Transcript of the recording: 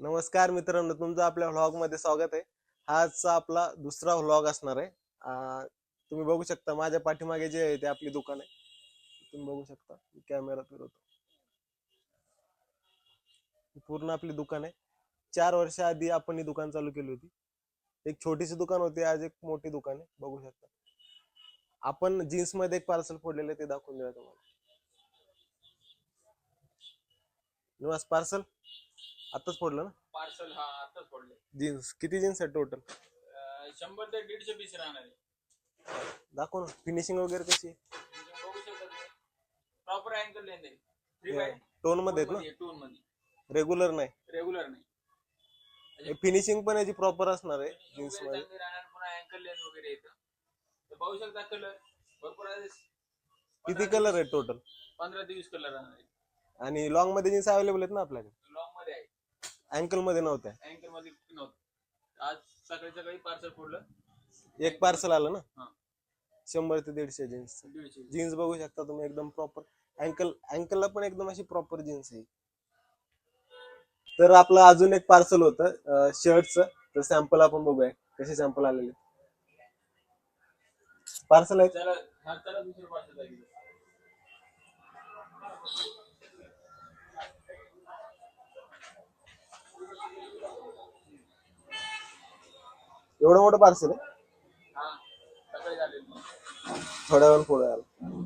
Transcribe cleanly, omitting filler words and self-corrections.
नमस्कार मित्रांनो, तुमचं आपल्या व्लॉग मध्ये स्वागत आहे. हा आजचा आपला दुसरा व्लॉग असणार आहे. तुम्ही बघू शकता माझ्या पाठीमागे जे आहे ते आपली दुकान आहे. तुम्ही बघू शकता, कॅमेरा फिरवतो. पूर्ण आपली दुकान आहे. 4 वर्ष आधी आपण ही दुकान चालू केली होती. एक छोटीशी दुकान होती, आज एक मोठी दुकान आहे. बघू शकता. आपण जीन्स मध्ये एक पार्सल फोडलेलं ते दाखवून देऊया तुम्हाला. निवास पार्सल आताच फोडलं ना? पार्सल हा आताच फोडले. जीन्स किती जीन्स आहे टोटल? 100 ते 150 पीस राहणार आहे. दाखव ना, फिनिशिंग वगैरे कशी आहे? बघू शकता तुम्ही. प्रॉपर अँगल लेंथ आहे. 3 बाय टोन मध्ये आहेत ना? टोन मध्ये. रेग्युलर नाही. रेग्युलर नाही. फिनिशिंग पण याची प्रॉपर असणार आहे जीन्स वगैरे मध्ये. चांगली राहणार, पुन्हा अँकल लेंथ वगैरे येतं. तर पाहू शकता कलर भरपूर आहे. किती कलर आहे टोटल? 15 ते 20 कलर राहणार आहे. आणि लॉंग मध्ये जीन्स अवेलेबल आहेत ना आपल्याकडे? लॉंग मध्ये आहे. अँकल मध्ये नव्हत्या? अँकल मध्ये नव्हतं. आज सकाळी पार्सल फोडलं. एक पार्सल आलं ना? हा. 100 ते 150 जीन्स. 150. जीन्स बघू शकता तुम्ही, एकदम प्रॉपर. अँकलला पण एकदम अशी प्रॉपर जीन्स आहे. तर आपलं अजून एक पार्सल होतं शर्टचं. तर सॅम्पल आपण बघूया कसे सॅम्पल आलेले. पार्सल आहे. चला दुसरं पार्सल आहे. एवढं मोठं पार्सल आहे? हा, सकाळी झालेलं. थोड्या वेळ पुढे आलं.